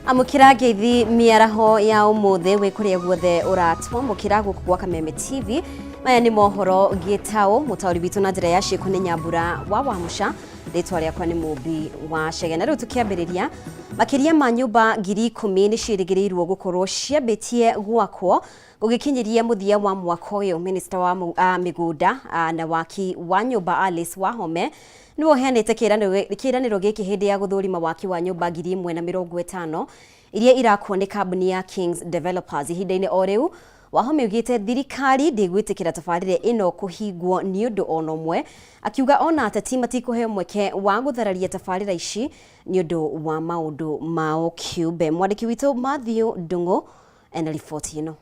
Amukira ngeithi miaraho ya umuthe we kuria guothe uratwa mukira guku kwa Kameme TV. Maya ni mohoro Gitau mutauri bitu na njira ya ciiko ni Nyambura wa Wamusha ritwa riakwa ni Mumbi wa Chege. Na riu tukiambiriria makiria ma nyumba 10,000 ni cirigiriirwo gukorwo ciambitie gwakwo gugikinyiria muthia wa mwaka uyu. Minister wa migunda na waki wa nyumba Alice Wahome niwo heanite kiraniro giki hindi ya guthurima waki wa nyumba 1,050 iria irakwo ni kambuni ya Kings Developers. Ihinda-ini o riu Wahome ugite thirikari ndigwitikira tabarire ino kuhingwo ni undu ono mwe, akiuga ona ateti matikuhe mweke wa guthararia tabarira ici ni undu wa maundu mao kiumbe. Mwandiki witu Matthew Ndungu ena riboti ino.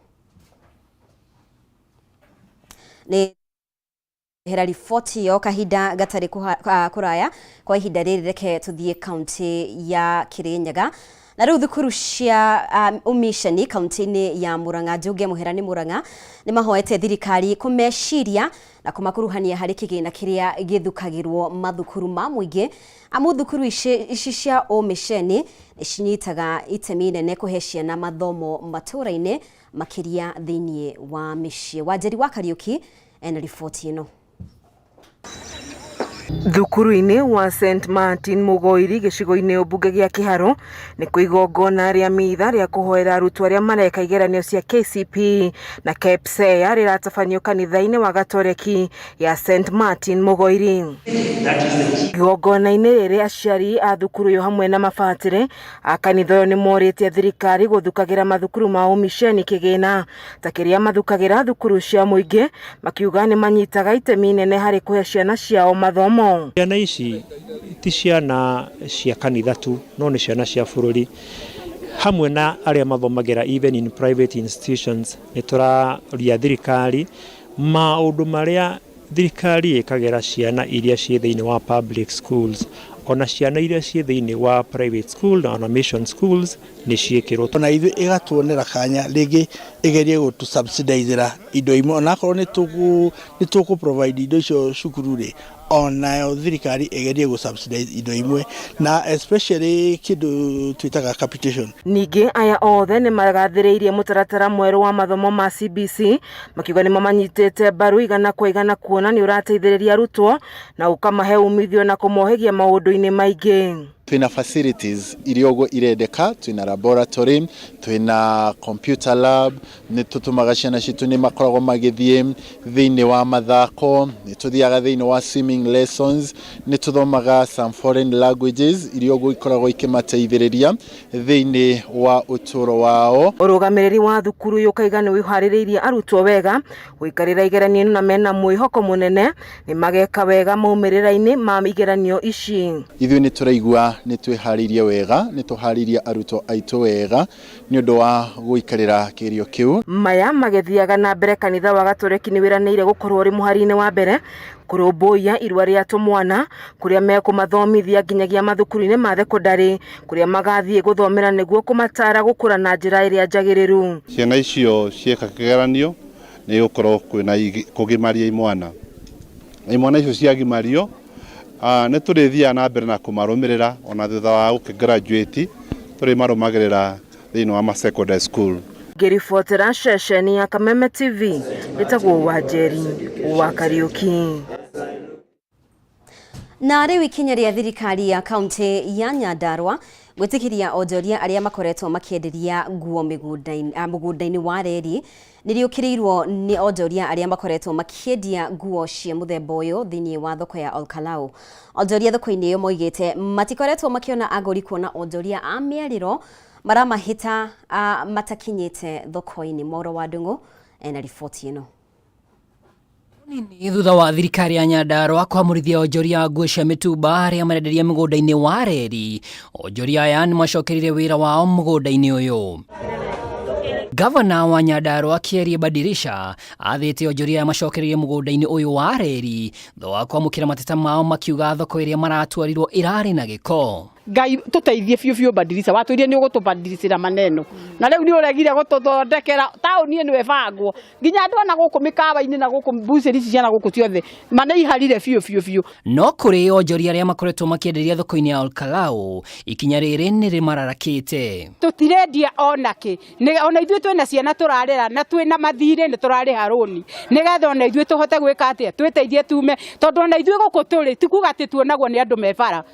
Ni hera riboti yo kahinda gatari kuraya kwa ihinda riri reke tuthie kaunti ya Kirinyaga. Na riu thukuru cia umishani kaunti-ini ya Murang'a Njuge muherani Murang'a ni mahoete thirikari kumeciria na kumakuruhania hari kigina kiria githukagirwo mathukuru ma muingi. Amu thukuru ici cia umishani cinyitaga itemi nene kuhe ciana mathomo matura-ini makiria thiini wa micii. Wanjeri wa Kariuki ena riboti ino. Thukuru-ini wa St Martin Mugoiri gicigo-ini ubunge gia Kiharo ni kuigongona ria mitha ria kuhoera arutwo aria mareka igeranio cia KCPE na KPSEA riratabanio kanitha-ini wa Gatoreki ya St Martin Mugoiri. Igongona-ini riri aciari a thukuru yo hamwe na mabatire a kanitha yo ni moritie thirikari guthukagira mathukuru ma umisheni kigina takiria mathukagira thukuru cia muingi, makiuga ni manyitaga itemi nene hari kuhe ciana ciao mathomo. Ciana ici ti ciana cia kanitha tu, no ni ciana cia bururi hamwe na aria mathomagira even in private institutions. Ni turaria thirikari maundu maria thirikari ikagira ciana iria cie thiini wa public schools, ona ciana iria cie thiini wa private school na mission schools ni ciikirwo ona ithu igatuonera kanya rigi igerie gutu subsidize indo imwe ona korwo ni tuku provide indo icio cukuru ri ona thirikari igerie gu subsidize indo imwe na especially kindu twitaga capitation. Ningi aya othe ni magathiriirie mutaratara mweru wa mathomo ma CBC, makiuga ni mamanyitete baru igana kwa igana kuona ni urateithiriria arutwo na ukamahe umithio na kumohegia maundu-ini maingi. Twina facilities iriogo irendeka, twina laboratory, twina computer lab, ni tutumaga ciana citu ni makoragwo magithie thiini wa mathako, ni tuthiaga thiini wa swimming lessons, ni tuthomaga some foreign languages iriogo ikoragwo ikimateithiriria thiini wa uturo wao. Urugamiriri wa thukuru yukaiga ni wihaririirie arutwo wega guikarira igeranio na mena mwihoko munene ni mageka wega maumirira-ini ma igeranio ici. Ithuĩ ni turaigua ni twiharirie wega, ni tuharirie arutwo aitu wega ni undu wa guikarira kirio kiu. Maya magethiaga na mbere kanitha wa Gatoreki ni wiranĩire gukorwo ri muhari-ini wa mbere kurumbuya irua ria tumwana kuria mekumathomithia nginyagia mathukuru-ini ma thekondari kuria magathie guthomera niguo kumatara gukura na njira iria njagiriru. Ciana icio cieka kigeranio ni gukorwo kwina kugimaria imwana icio ciagimario ne turithia na mbere na kumarumirira ona thutha wa ukigraduate turi marumagirira thiini wa secondary school. Ngiribotera ceceni ya Kameme TV itagwo Wanjeri wa Kariuki. Na riu ikinya ria thirikari ya kaunti ya Nyandarua gwitikiria onjoria aria makoretwo makienderia nguo mugunda-ini wa reri niriukirirwo ni onjoria aria makoretwo makiendia nguo cia muthemba uyu thiini wa thoko ya Olkalau. Onjoria thoko-ini iyo moigite matikoretwo makiona aguri kuona onjoria a miariro maramahita matakinyite thoko-ini. Mohoro wa Ndungu ena riboti ino. Ni thutha wa thirikari ya Nyandarua kwamurithia onjoria nguo cia mitumba aria marenderia mugunda-ini wa reri. Onjoria aya ni macokerire wira wao mugunda-ini uyu. Gavana wa Nyandarua akĩaria Badirisha athĩte onjoria macokererie mũgũnda-inĩ ũyũ wa reri thutha wa kwamũkĩra mateta mao makiuga thoko ĩrĩa maratwarirwo ĩrarĩ na gĩko. Ngai tuteithie biũ Badirisha watwĩrie nĩ ũgũtũbadiricĩra maneno na rĩu nĩ ũregire gũtũthondekera taũni ĩno ĩbangwo nginya andũ ana gũkũ mĩkawa-inĩ na gũkũ mbucĩri ici ciana gũkũ ciothe manaiharire biũ. No kũrĩ onjoria arĩa makoretwo makĩenderia thoko-inĩ ya Olkalau ikinya rĩrĩ nĩ rĩmararakĩte. Tũtirendia onakĩ ona ithuĩ twĩna ciana tũrarera na twĩna mathirĩ nĩ tũrarĩha rũni nĩgetha ona ithuĩ tũhote gwĩka atĩa twĩteithie tume tondũ ona ithuĩ gũkũ tũrĩ tikuga atĩ tuonagwo nĩ andũ mebara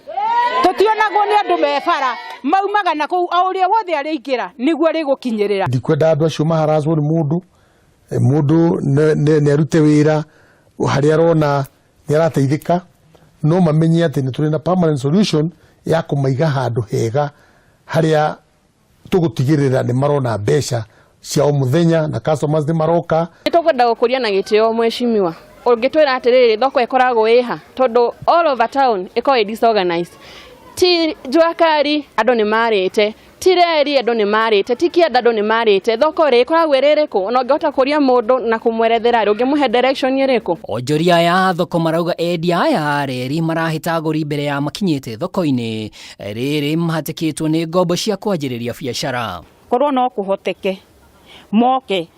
tũtionagwo nĩ andũ mebara maumaga na kũu o ũrĩa wothe arĩingĩra nĩguo rĩgũkinyĩrĩra. Ndikwenda andũ acio maharazwo nĩ mũndũ nĩ arute wĩra harĩa arona nĩ arateithĩka no mamenye atĩ nĩ tũrĩ na permanent solution ya kũmaiga handũ hega harĩa tũgũtigĩrĩra nĩ marona mbeca cia o mũthenya na customers nĩ maroka. Nĩtũkwenda gũkũria na gĩtĩo mheshimiwa ũngĩtwĩra atĩrĩrĩ thoko ĩkoragwo ĩha tondũ all over town ĩkoragwo disorganized. Ti Juakari andũ nĩ marĩte, ti reri andũ nĩ marĩte, ti Kĩanda andũ nĩ marĩte, thoko rĩ ĩkoragwo ĩrĩkũ ona ũngĩhota kũria mũndũ na kũmwerethera ũngĩmũhe direction ĩrĩkũ. Onjoria ya thoko marauga endia aya reri marahĩta agũri mbere ya makinyĩte thoko-inĩ rĩrĩ mahatĩkĩtwo nĩ ngombo cia kwanjĩrĩria biacara. Korwo no kũhoteke moke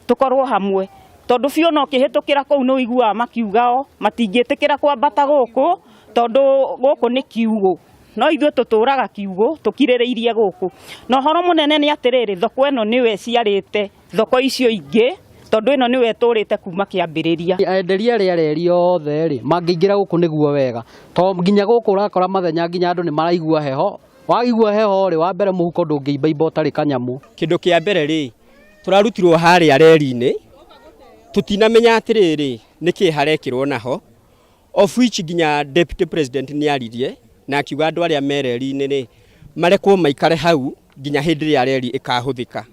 tũkorwo hamwe tondũ biũ no kĩhĩtũkĩra kũu nĩ ũiguaga makiugao matingĩtĩkĩra kwambata gũkũ tondũ gũkũ nĩ kiugũ no ithuĩ tũtũraga kiugũ tũkirĩrĩirie gũkũ no horo mũnene nĩ atĩrĩrĩ thoko ĩno nĩwe ciarĩte thoko icio ingĩ tondũ ĩno nĩwe tũrĩte kuma kĩambĩrĩria. Enderia rĩa reri othe rĩ mangĩingĩra gũkũ nĩguo wega to nginya gũkũ ũrakora mathenya nginya andũ nĩ maraigua heho waigua heho rĩ wa mbere mũhuko ndũngĩimba imba ũtarĩ kanyamũ. Kĩndũ kĩa mbere rĩ tũrarutirwo harĩa reri-inĩ tutinamenya atĩrĩrĩ nĩkĩ harekĩrwo naho of which nginya deputy president nĩ aririe na akiuga andũ arĩa mereri-inĩ rĩ marekwo maikare hau nginya hĩndĩ ĩrĩa reri ĩkahũthĩka.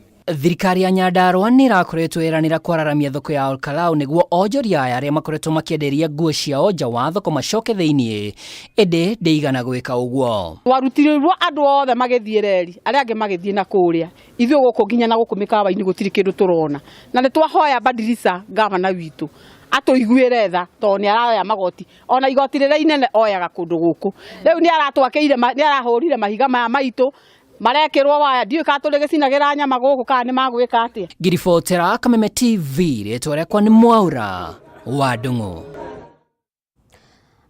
Thirikari ya Nyandarua nĩ ĩrakoretwo ĩranĩra kwararamia thoko ya Olkalau nĩguo onjoria aya arĩa makoretwo makĩenderia nguo ciao nja wa thoko macoke thĩiniĩ ĩndĩ ndĩigana gwĩka ũguo. Twarutirwo andũ othe magĩthiĩ reri arĩa angĩ magĩthiĩ na kũrĩa ithuĩ gũkũ nginya na gũkũ mĩkawa-inĩ gũtirĩ kĩndũ tũrona na nĩ twahoya Badirisha gavana witũ atũiguĩre tha tondũ nĩ aroya magoti ona igoti rĩrĩa inene oyaga kũndũ gũkũ rĩu nĩ aratwakĩire nĩ arahũrire mahiga maya maitũ marekĩrwo waya ndiũĩ kana tũrĩ gĩcinagĩra nyama gũkũ kana nĩ magwĩka atĩa. Ngiribotera Kameme TV rĩtwa rĩakwa nĩ Mwaura wa Ndung'u.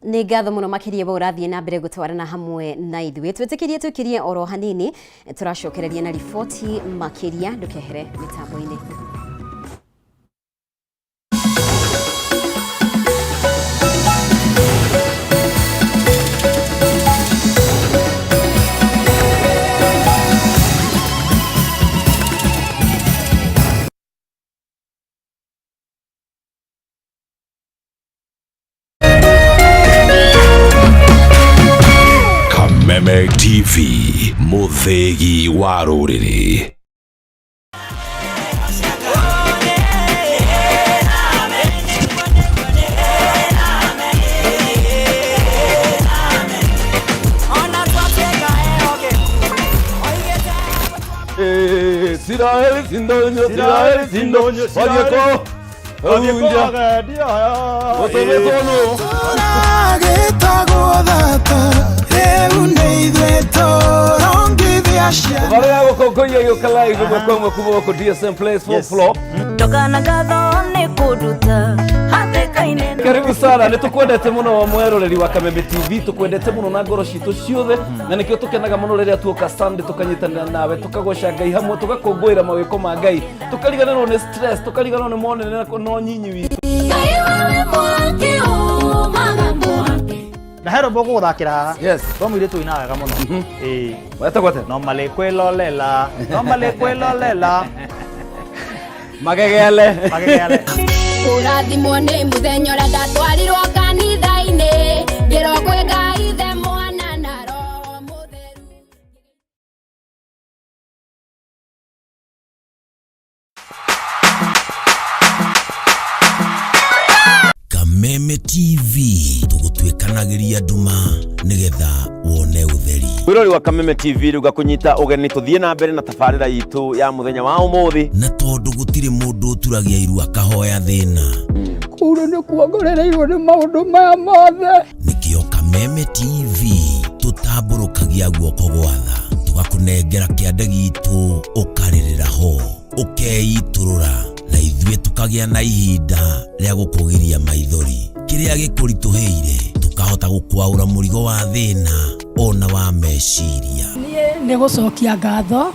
Nĩ ngatho mũno makĩria bo ũrathiĩ na mbere gũtwarana hamwe na ithuĩ twĩtĩkĩrie tũkirie oro hanini tũracokereria na riboti makĩria ndũkehere mĩtambo-inĩ. Kameme TV muthegi wa rũrĩrĩ. Siraheli sindonyo wageko unja otobetono turagitagwo thata rĩu nĩ ithuĩ tũrongithia ciana ũbaro ya gũkũngũiya gĩũka live ĩmwe kuma gũkũ DSM Place 4 floor ndũkanagatho nĩ kũnduta hathĩka-inĩ. Karibu sana nĩ tũkwendete mũno mweroreri wa Kameme TV tũkwendete mũno na ngoro citũ ciothe na nĩkĩo tũkenaga mũno rĩrĩa tuoka Sunday tũkanyitanĩra nawe tũkagoca Ngai hamwe tũgakũngũĩra mawĩko ma Ngai tũkariganĩrwo nĩ stress tũkariganĩrwo nĩ monene no nyinyi witũ. Na hero bogo gũthakĩra haha. Yes. Twamwire twĩna wega mũno. Wetagwo atĩa? No malekwelolela. No malekwelolela. Magegele. Magegele. Ũrathimwo nĩ mũthenya ũrĩa ndatwarirwo kanitha-inĩ ngĩrwo kwĩ Ngai ithe mwana na roho mũtheru. Kameme TV tũgũtwĩkanagĩria nduma nĩgetha wone utheri. Wirori wa Kameme TV ruga kunyita ugeni tuthie na mbere na tafarira yitu ya muthenya wa umuthi. Na tondu gutire mundu turagia iru akahoya thina. Kuro ni kuongorereirwo ni maundu maya mothe. Nikio Kameme TV tutamburukagia guoko gwatha tugakunengera kiande gitu ukaririra ho ukeiturura na ithuĩ tukagia na ihinda ria gukugiria maithori kiria gikurituheire tukahota gukwaura murigo wa thina ona wa meciria. Ni gucokia ngatho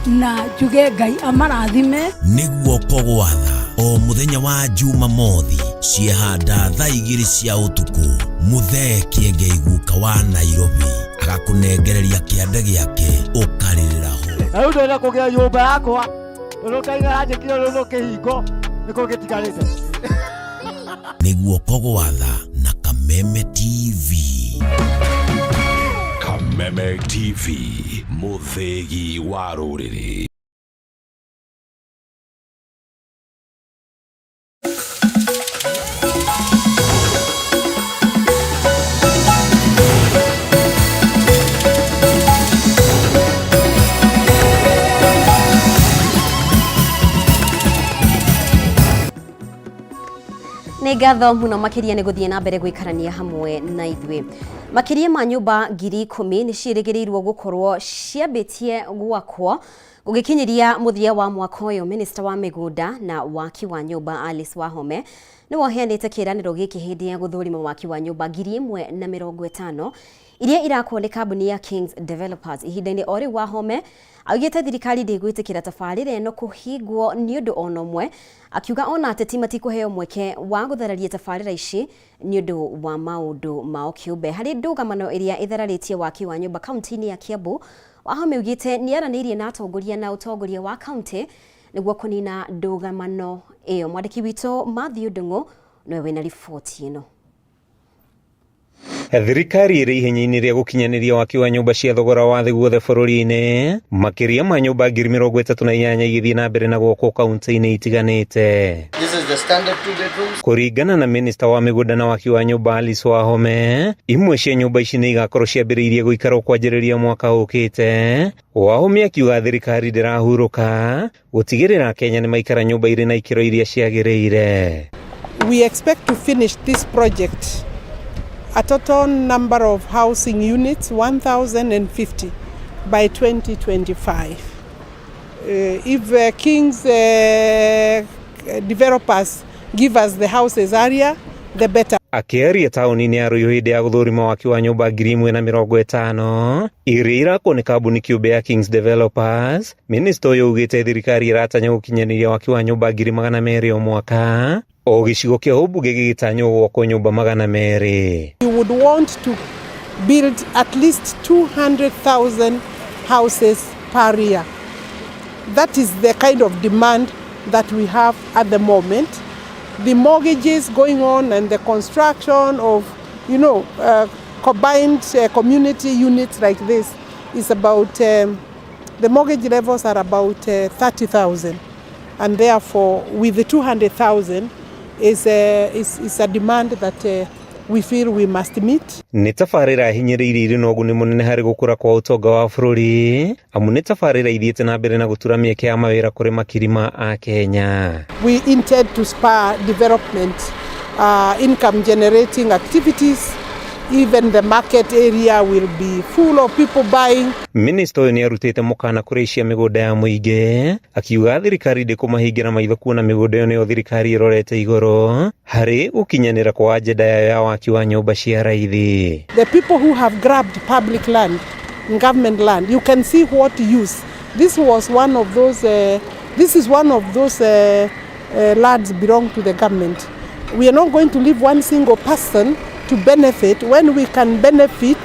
na njuge Ngai amarathime. Niguo kogwatha o muthenya wa Jumamothi ciehanda thaa 2 cia utuku muthee Kiengei guka wa Nairobi agakunengereria kiande giake ukaririra ho. Riu ndenda kugia nyumba yakwa urukaiga hanjikire runo kihingo niko gitigarite. Niguo kogwatha na Kameme TV. Kameme TV, muthegi wa ruriri. Nĩ ngatho mũno makĩria nĩ gũthiĩ na mbere gũikarania hamwe na ithuĩ. Makĩria ma nyũmba 10,000 nĩ ciĩrĩgĩrĩirwo gũkorwo ciambĩtie gwakwo gũgĩkinyĩria mũthia wa mwaka ũyũ. Minister wa mĩgũnda na waki wa nyũmba Alice Wahome nĩ woheanĩte kĩĩranĩro gĩkĩ hĩndĩ ya gũthũrima waki wa nyũmba 1,050 iria irakwo nĩ kambuni ya Kings Developers. Ihinda-inĩ o rĩu Wahome augĩte thirikari ndĩgwĩtĩkĩra tabarĩra ĩno kũhingwo nĩ ũndũ ona ũmwe, akiuga ona ateti matikũheo mweke wa gũthararia tabarĩra ici nĩ ũndũ wa maũndũ mao kĩũmbe. Harĩ ndũgamano ĩrĩa ĩthararĩtie waki wa nyũmba kaunti-inĩ ya Kiambu, Wahome augĩte nĩ aranĩirie na atongoria na ũtongoria wa kaunti nĩguo kũnina ndũgamano ĩyo. Mwandĩki witũ Matthew Ndung'u nĩwe wĩna riboti ĩno. Thirikari ĩrĩ ihenya-inĩ rĩa gũkinyanĩria waki wa nyũmba cia thogora wa thĩ guothe bũrũri-inĩ, makĩria ma nyũmba 38,000 igĩthiĩ na mbere na gwakwo kaunti-inĩ itiganĩte. Kũringana na Minister wa mĩgũnda na waki wa nyũmba Alice Wahome, imwe cia nyũmba ici nĩ igakorwo ciambĩrĩirie gũikarwo kwanjĩrĩria mwaka ũkĩte. Wahome akiuga thirikari ndĩrahurũka gũtigĩrĩra Kenya nĩ maikara nyũmba irĩ na ikĩro iria ciagĩrĩire. We expect to finish this project a total number of housing units 1,050 by 2025. If King's developers give us the houses area, the better. Akĩaria taũni-inĩ ya Ruiru hĩndĩ ya gũthũrima waki wa nyũmba 1,050 iria irakwo nĩ kambuni kĩũmbe ya Kings Developers, Minister ũyũ augĩte thirikari ĩratanya gũkinyanĩria waki wa nyũmba 200,000 o mwaka, o gĩcigo kĩa ũmbunge gĩgĩtanywo gwakwo nyũmba 200. We would want to build at least 200,000 houses per year. That is the kind of demand that we have at the moment. The mortgages going on and the construction of, combined community units like this is about, the mortgage levels are about 30,000. And therefore, with the 200,000, is a demand that we feel we must meet. Nĩ tabarĩra hinyĩrĩirie irĩ na ũguni mũnene harĩ gũkũra kwa ũtonga wa bũrũri, amu nĩ tabarĩra ithiĩte na mbere na gũtura mĩeke ya mawĩra kũrĩ makiri ma a Kenya. We intend to spur development, income generating activities. Even the market area will be full of people buying. Minister ũyũ nĩ arutĩte mũkana kũrĩ icia mĩgũnda ya mũingĩ, akiuga thirikari ndĩkũmahingira maitho kuona mĩgũnda ĩyo nĩyo thirikari ĩrorete igũrũ harĩ gũkinyanĩra kwa ajenda yayo ya waki wa nyũmba cia raithi. The people who have grabbed public land, government land, you can see what use. This is one of those lands belong to the government. We are not going to leave one single person to benefit when we can benefit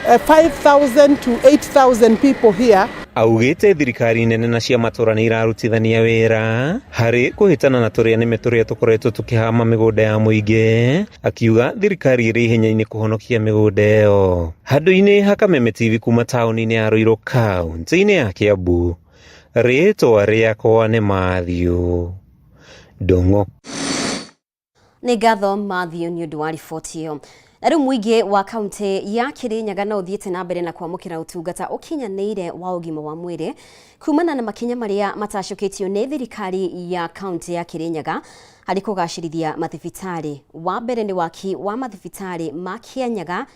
5,000 to 8,000 people here. Augĩte thirikari nene na cia matũra nĩ irarutithania wĩra harĩ kũhĩtana na tũrĩa nĩme tũrĩa tũkoretwo tũkĩhama mĩgũnda ya mũingĩ, akiuga thirikari ĩrĩ ihenya-inĩ kũhonokia mĩgũnda ĩyo. Handũ-inĩ ha Kameme TV kuma taũni-inĩ ya Ruiru kaunti-inĩ ya Kiambu, rĩĩtwa rĩakwa nĩ Matthew Ndung'u. Nĩ ngatho Matthew nĩ ũndũ wa riboti ĩyo. Na rĩu mũingĩ wa kaunti ya Kirinyaga no ũthiĩte na mbere na kwamũkĩra ũtungata ũkinyanĩire wa ũgima wa mwĩrĩ kumana na makinya marĩa matacũkĩtio nĩ thirikari ya kaunti ya Kirinyaga harĩ kũgacĩrithia mathibitarĩ. Wa mbere nĩ waki wa mathibitarĩ ma Kianyaga,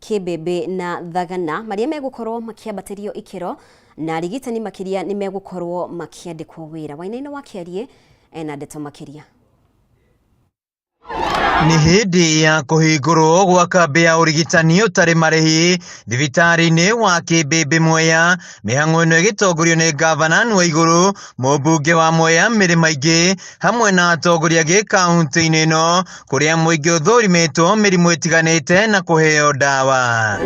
Kameme na Thagana marĩa megũkorwo makĩambatĩrio ikĩro na arigitani makĩria nĩ megũkorwo makĩandĩkwo wĩra. Wainaina wa Kĩarie ena ndeto makĩria. Nĩ hĩndĩ ya kũhingũrwo gwa kambĩ ya ũrigitani ũtarĩ marĩhi thibitarĩ-inĩ wa Kameme Mwea. Mĩhang'o ĩno ĩgĩtongorio nĩ gavana wa igũrũ, mũmbunge wa Mwea Mĩrĩ Maingĩ hamwe na atongoria gĩ-kaunti-inĩ ĩno, kũrĩa mũingĩ ũthũrimĩtwo mĩrimũ ĩtiganĩte na kũheo ndawa.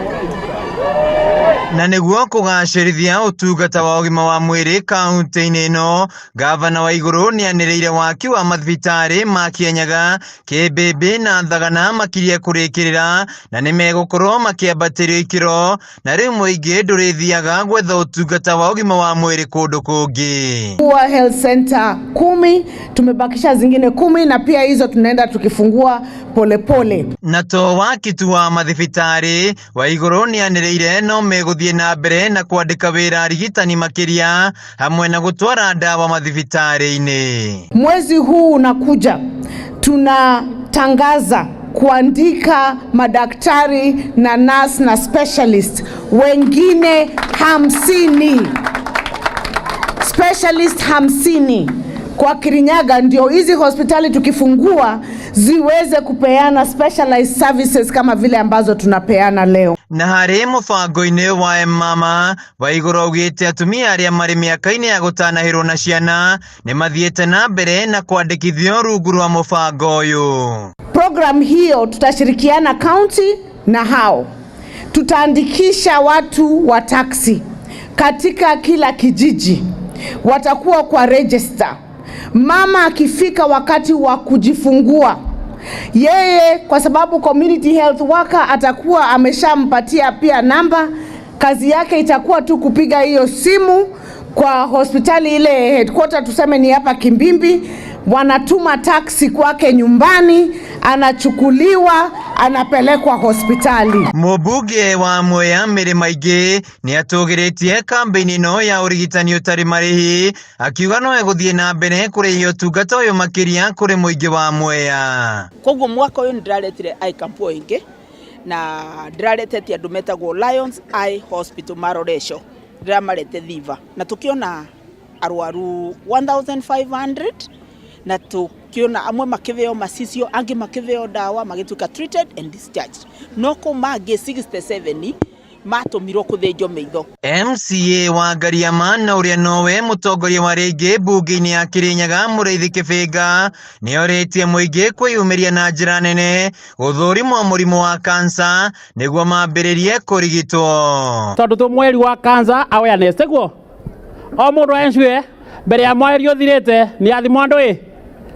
Na nĩguo kũgacĩrithia ũtungata wa ũgima wa mwĩrĩ kaunti-inĩ ĩno, gavana wa igũrũ nĩanĩrĩire waki wa mathibitarĩ ma Kianyaga, Kameme na Thagana makĩria kũrĩkĩrĩra na nĩ megũkorwo makĩambatĩrio ikĩro, na rĩu mũingĩ ndũrĩthiaga gwetha ũtungata wa ũgima wa mwĩrĩ kũndũ kũngĩ. Kwa health center 10 tumebakisha zingine 10 na pia hizo tunaenda tukifungua polepole. Na to waki tu wa mathibitarĩ, wa igũrũ nĩanĩrĩire no megũthiĩ na mbere na kwandĩka wĩra arigitani makĩria hamwe na gũtwara ndawa mathibitarĩ-inĩ. Mwezi huu unakuja tunatangaza kuandika madaktari na nurse na specialist wengine 50. Specialist 50 kwa Kirinyaga, ndio hizi hospitali tukifungua ziweze kupeana specialized services kama vile ambazo tunapeana leo. Na harĩ mũbango-inĩ wa mama wa igũrũ augĩte atumia arĩa marĩ mĩaka-inĩ ya gũtanahĩrwo na ciana nĩ mathiĩte na mbere na kwandĩkithio rungu rwa mũbango ũyũ. Program hiyo tutashirikiana county na hao. Tutaandikisha watu wa taxi katika kila kijiji, watakuwa kwa register. Mama akifika wakati wa kujifungua, yeye kwa sababu community health worker atakuwa ameshampatia pia namba, kazi yake itakuwa tu kupiga hiyo simu kwa hospitali ile headquarter, tuseme ni hapa Kimbimbi, wanatuma taxi kwake nyumbani, anachukuliwa anapelekwa hospitali. Mũmbunge wa Mwea Mĩrĩ Maingĩ nĩ atũgĩrĩtie kambĩini ĩno ya ũrigitani ũtarĩ marĩhi, akiuga no egũthiĩ na mbere kũrĩhia ũtungata ũyũ makĩria kũrĩ mũingĩ wa Mwea. Koguo mwaka ũyũ nĩndĩraretire eye camp ingĩ na ndĩraretetie andũ metagwo Lions Eye Hospital Maroresho, ndĩramarete Thiva na tukiona arwaru 1500 na tukiona amwe makĩveo macicio, angĩ makĩveo ndawa, magĩtuĩka treated and discharged. No kũmangĩ 67 matũmirwo kũthĩnjwo maitho. MCA wa Ngariama na ũrĩa nowe mũtongoria wa rĩngĩ mbunge-inĩ ya Kirinyaga Mũrĩithi Kĩbĩnga nĩorĩtie mũingĩ kwĩyumĩria na njĩra nene gũthũrimwo mũrimũ wa kansa nĩguo mambĩrĩrie kũrigitwo. Tondũ tu mweri wa cancer awareness teguo o mũndũ encue mbere ya mweri ũthirĩte nĩ athimwo andũ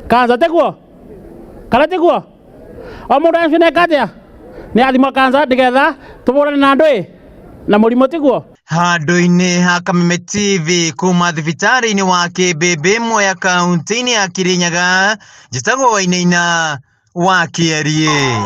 kansa teguo kana teguo o mũndũ encue nekatia nĩ athimwo kansa nĩgetha tũbũrane na andũ na mũrimũ teguo. Handũ-inĩ ha Kameme TV kuma thibitarĩ-inĩ wa Kameme Mwea kaunti-inĩ ya Kirinyaga, njĩtagwo Wainaina wa Kĩarie.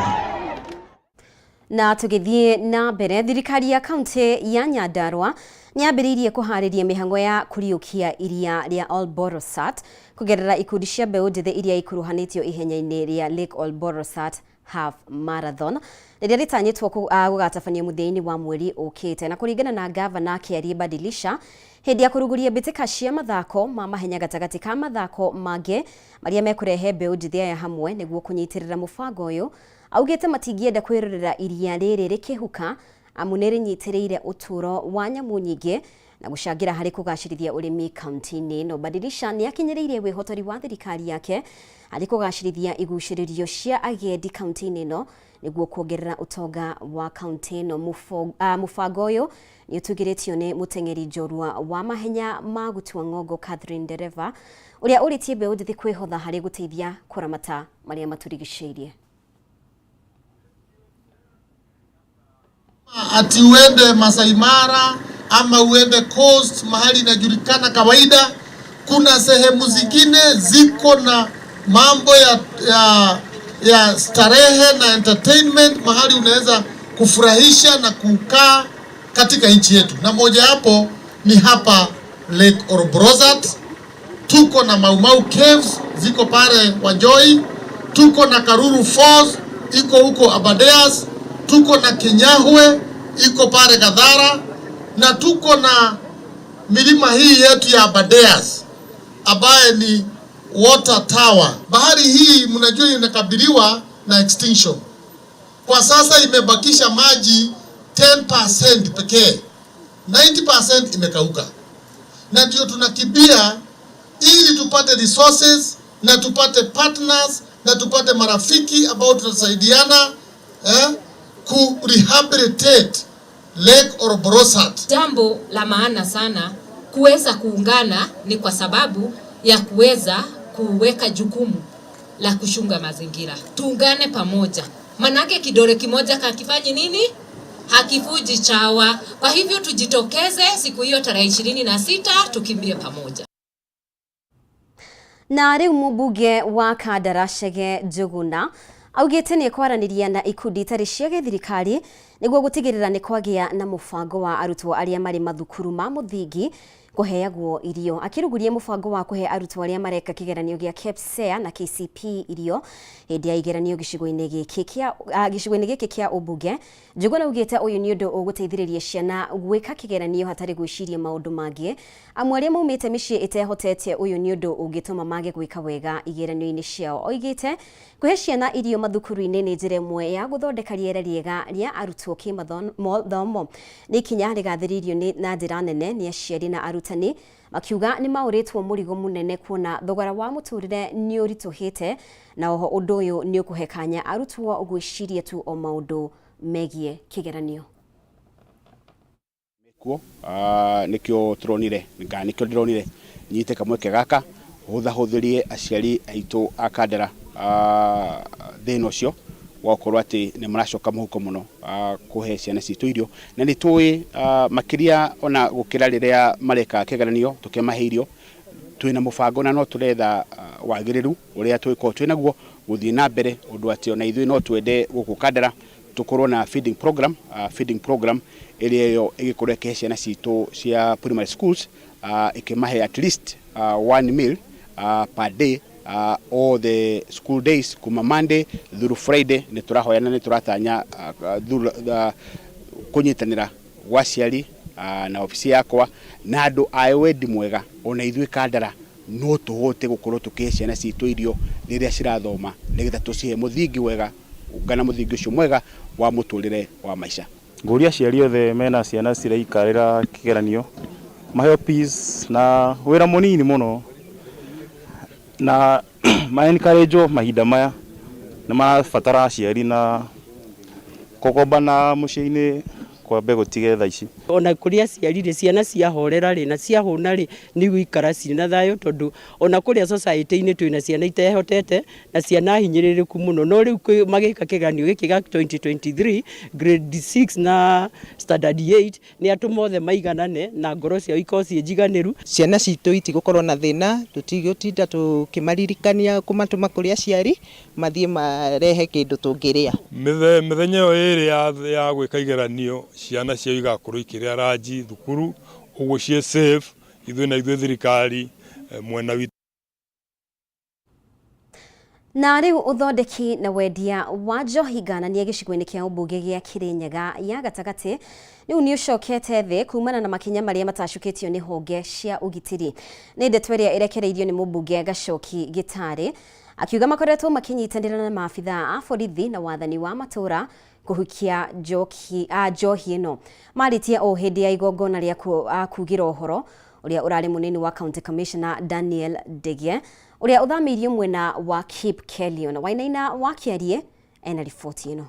Na tũgĩthiĩ na mbere, thirikari ya kaunti ya Nyandarua nĩambĩrĩirie kũharĩria mĩhang'o ya kũriũkia iria rĩa Olborosat kũgerera ikundi cia mbeũ njĩthĩ iria ikuruhanĩtio ihenya-inĩ rĩa Lake Olborosat Half Marathon rĩrĩa rĩtanyĩtwo gũgatabanio mũthia-inĩ wa mweri ũkĩte. Na kũringana na gavana Kĩarie Badilisha, hĩndĩ ya kũrugũria mbĩtĩka cia mathako ma mahenya gatagatĩ ka mathako mangĩ marĩa mekũrehe mbeũ njĩthĩ aya hamwe nĩguo kũnyitĩrĩra mũbango ũyũ, augĩte matingĩenda kwĩrorera iria rĩrĩ rĩkĩhuka amu nĩrĩnyitĩrĩire ũtũro wa nyamũ nyingĩ na gũcangĩra harĩ kũgacĩrithia ũrĩmi kaunti-inĩ ĩno. Badilisha nĩakinyĩrĩirie wĩhotori wa thirikari yake harĩ kũgacĩrithia igucĩrĩrio cia agendi kaunti-inĩ ĩno nĩguo kuongerera ũtonga wa kaunti ĩno. Mũbango ũyũ nĩũtugĩrĩtio nĩ mũteng'eri njorua wa mahenya ma gũtua ng'ongo Catherine Ndereva, ũrĩa ũrĩtie mbeũ njĩthĩ kwĩhotha harĩ gũteithia kũramata marĩa matũrigicĩirie. Ati uende Masai Mara ama uende coast, mahali inajulikana kawaida. Kuna sehemu zingine ziko na mambo ya starehe na entertainment, mahali unaweza kufurahisha na kukaa katika nchi yetu, na moja hapo ni hapa Lake Orobrozat. Tuko na Mau Mau Caves ziko pale Wanjoi, tuko na Karuru Falls iko huko Abadeas, tuko na Kinyahwe iko pale Gadhara, na tuko na milima hii yetu ya Abadeas ambaye ni water tower. Bahari hii mnajua inakabiliwa na extinction. Kwa sasa imebakisha maji 10% pekee, 90% imekauka, na ndio tunakimbia ili tupate resources na tupate partners na tupate marafiki ambao tutasaidiana ku rehabilitate Lake Orobrozat. Jambo la maana sana kuweza kuungana ni kwa sababu ya kuweza kuweka jukumu la kuchunga mazingira. Tuungane pamoja. Manake kidole kimoja kakifanyi nini? Hakifuji chawa. Kwa hivyo tujitokeze siku hiyo tarehe 26 tukimbie pamoja. Na riu mumbunge wa Kandarashege Njuguna augite ni kwaraniria na ikundi itari cia githirikari niguo gutigirira ni kwagia na mubango wa arutwo aria mari mathukuru ma muthingi kuheagwo irio. Akiruguria mubango wa kuhe arutwo aria mareka kigeranio gia KPSEA na KCPE irio hindi ya igeranio gicigo-ini giki kia ubunge, Njuguna augite uyu ni undu uguteithiriria ciana gwika kigeranio hatari gwiciria maundu mangi. Amwe aria maumite micii itehotete uyu ni undu ungituma mage gwika wega igeranio-ini ciao. Oigite kuhe ciana irio mathukuru-ini ni njira imwe ya guthondeka riera riega ria arutwo kimathomo. Ni kinya rigathiririo na njira nene ni aciari na arutani, makiuga ni mauritwo murigo munene kuona thogora wa muturire ni urituhite, na oho undu uyu ni ukuhekanya arutwo gwiciria tu o maundu megie kigeranio. Nikio turonire nikio ndironire nyite kamweke gaka huthahuthirie aciari aitu akandera thino cio wakorwo ati ni maracoka muhuko muno kuhe ciana citu irio, na ni tui makiria ona gukira riria mareka kigeranio tukemahe irio. Twina mubango na no turetha wagiriru uria twiko twinaguo guthii na mbere undu ati ona ithui no twende guku Kandara tukorwo na feeding program iria yo igikorwo ikihe ciana citu cia primary schools ikimahe at least 1 meal per day all the school days kuma Monday through Friday. Ni turahoyana ni turatanya kunyitanira gwa ciari na ofisi yakwa na andu awendi mwega ona ithui Kandara no tuhote gukorwo tukihe ciana citu irio riria cirathoma nigetha tucihe muthingi wega ngana muthingi ucio mwega wa muturire wa maisha. Nguria ciari othe mena ciana ciraikarira kigeranio maheo peace na wira munini muno na encourage mahinda maya na mabatara ciari na kokomba na muciini kwa mbego tigetha ici. Ona kuria ciarire ciana ciahorera ri na ciahuna ri ni gwikara cina thayo tondu ona kuria society-ini twina ciana itehotete na ciana hinyiririku muno, no riu magika kiganio giki ga 2023 grade 6 na standard 8 ni atu mothe maiganane na ngoro cia iko cie jiganiru. Ciana citu itigukorwo na thina, tutigotinda tukimaririkania kumatuma kuria ciari mathie marehe kindu tungiria. Mithenya iri ya gwika igeranio ciana cio igakorwo ikiria ranji thukuru uguo cie safe ithui na ithui thirikari mwena witu. Na riu uthondeki na wendia wa njohi ngananie gicigo-ini kia ubunge gia Kirinyaga ya gatagati riu ni ucokete thi kumana na makinya maria matacukitio ni honge cia ugitiri. Ni ndeto iria irekereirio ni mubunge Gacoki Gitari akiuga makoretwo makinyitanira na maabitha a borithi na wathani wa matura kuhukia njohi ino. Maritie o hindi ya igongona ria kugira uhoro uria urari munini wa County Commissioner Daniel Degie uria uthamirio mwena wa Cape Kelion. Wainaina wakiarie ena ripoti ino.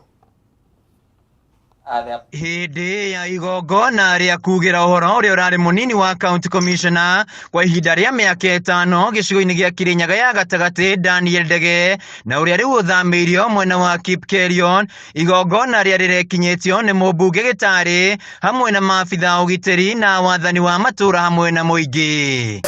Hindi ya igongona ria kugira uhoro uria urari munini wa County Commissioner kwa ihinda ria miaka 5 gicigo-ini gia Kirinyaga ya gatagati Daniel Dege na uria riu uthamirio mwena wa Cape Kelion. Igongona ria rirekinyitio ni mubunge Gitari hamwe na maabitha ugitiri na wathani wa matura hamwe na muingi.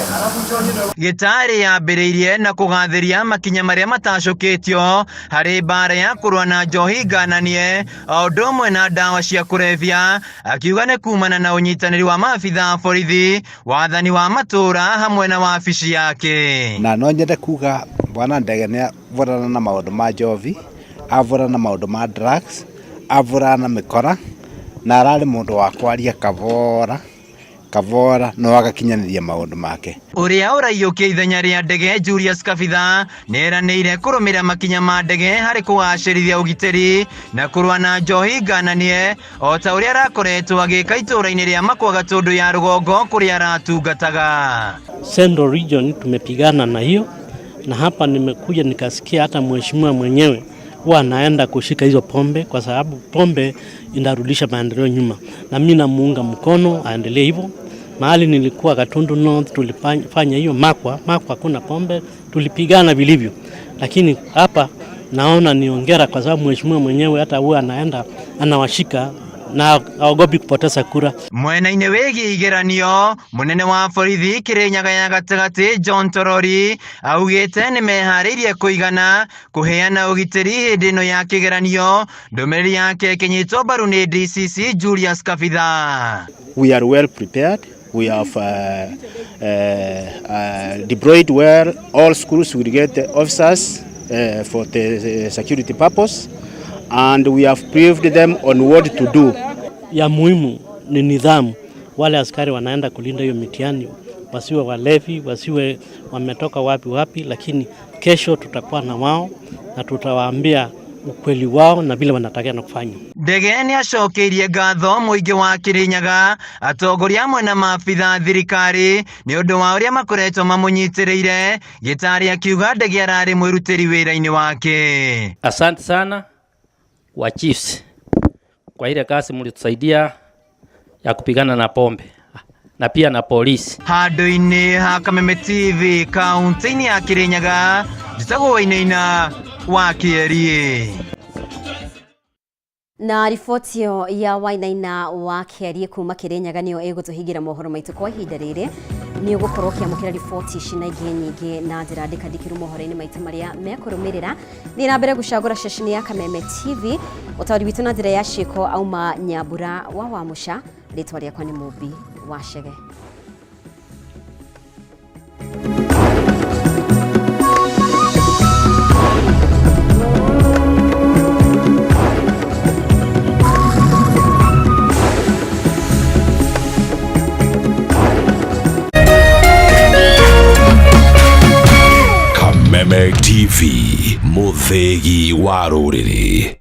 Gitari yambĩrĩirie na kũgathĩria makinya marĩa matacũkĩtio harĩ mbara ya kũrũa na njohi ngananie o ũndũ ũmwe na ndawa cia kũrebia, akiuga nĩ kumana na ũnyitanĩri wa maabitha a borithi, wathani wa matũra hamwe na wabici yake. Na no nyende kuga bwana Ndege nĩ avũrana na maũndũ ma njovi, avũrana na maũndũ ma drugs, avũrana na mĩkora, na ararĩ mũndũ wa kwaria kavora no agakinyanĩria maũndũ make. Ũrĩa ũraiyũkia ithenya rĩa ndege Julius Kabitha nĩeranĩire kũrũmĩrĩra makinya ma ndege harĩ kũgacĩrithia ũgitĩri na kũrũa na njohi ngananie, o ta ũrĩa arakoretwo agĩka itũũra-inĩ rĩa Makwa Gatũndũ ya rũgongo kũrĩa aratungataga. Central Region tumepigana na hiyo, na hapa nimekuja nikasikia hata mheshimiwa mwenyewe huwa anaenda kushika hizo pombe kwa sababu pombe inarudisha maendeleo nyuma, na mimi namuunga mkono aendelee hivyo. Mahali nilikuwa Gatundu North tulifanya hiyo Makwa kuna pombe, tulipigana vilivyo, lakini hapa naona niongera kwa sababu mheshimiwa mwenyewe hata huwa anaenda anawashika na aogopi kupoteza kura. Mwena-inĩ wĩgiĩ igeranio, munene wa borithi Kĩrĩnyaga ya gatagatĩ John Torori augĩte nĩ meharĩirie kũigana kũheana ũgitĩri hĩndĩ ĩno ya kĩgeranio. Ndũmĩrĩri yake ĩkĩnyitwo mbaru nĩ DCC Julius Kabitha. We are well prepared. We have deployed well. All schools will get officers for the security purpose, and we have briefed them on what to do. Ya muhimu ni nidhamu. Wale askari wanaenda kulinda hiyo mitihani wasiwe walevi, wasiwe wametoka wapi, lakini kesho tutakuwa na wao na tutawaambia ukweli wao na vile wanataka na kufanya. Ndege nĩ acokeirie ngatho mũingĩ wa Kĩrĩnyaga, atongoria amwe na maabitha thirikari nĩ ũndũ wa ũrĩa makoretwo mamũnyitĩrĩire. Gitari akiuga ndege ararĩ mwĩrutĩri wĩra-inĩ wake. Asante sana wa chiefs kwa ile kazi mlitusaidia ya kupigana na pombe na pia na polisi. Handũ-inĩ ha Kameme TV kaunti-inĩ ya Kĩrĩnyaga, njĩtagwo Wainaina wa Kĩerie. Na riboti ya Wainaina wa Kĩerie kuma Kĩrĩnyaga nĩyo ĩgũtũhingĩra mohoro maitũ kwa ihinda rĩrĩ. Nĩ ũgũkorwo ũkĩamũkĩra riboti ici na ingĩ nyingĩ na njĩra ndĩkandĩkĩru mohoro-inĩ maitũ marĩa mekũrũmĩrĩra. Thiĩ na mbere gũcagũra ceceni ya Kameme TV, ũtaũri witũ na njĩra ya ciĩko auma Nyambura wa Wamuca. Rĩtwa rĩakwa nĩ Mũmbi wa Chege. Kameme TV, mũthegi wa rũrĩrĩ.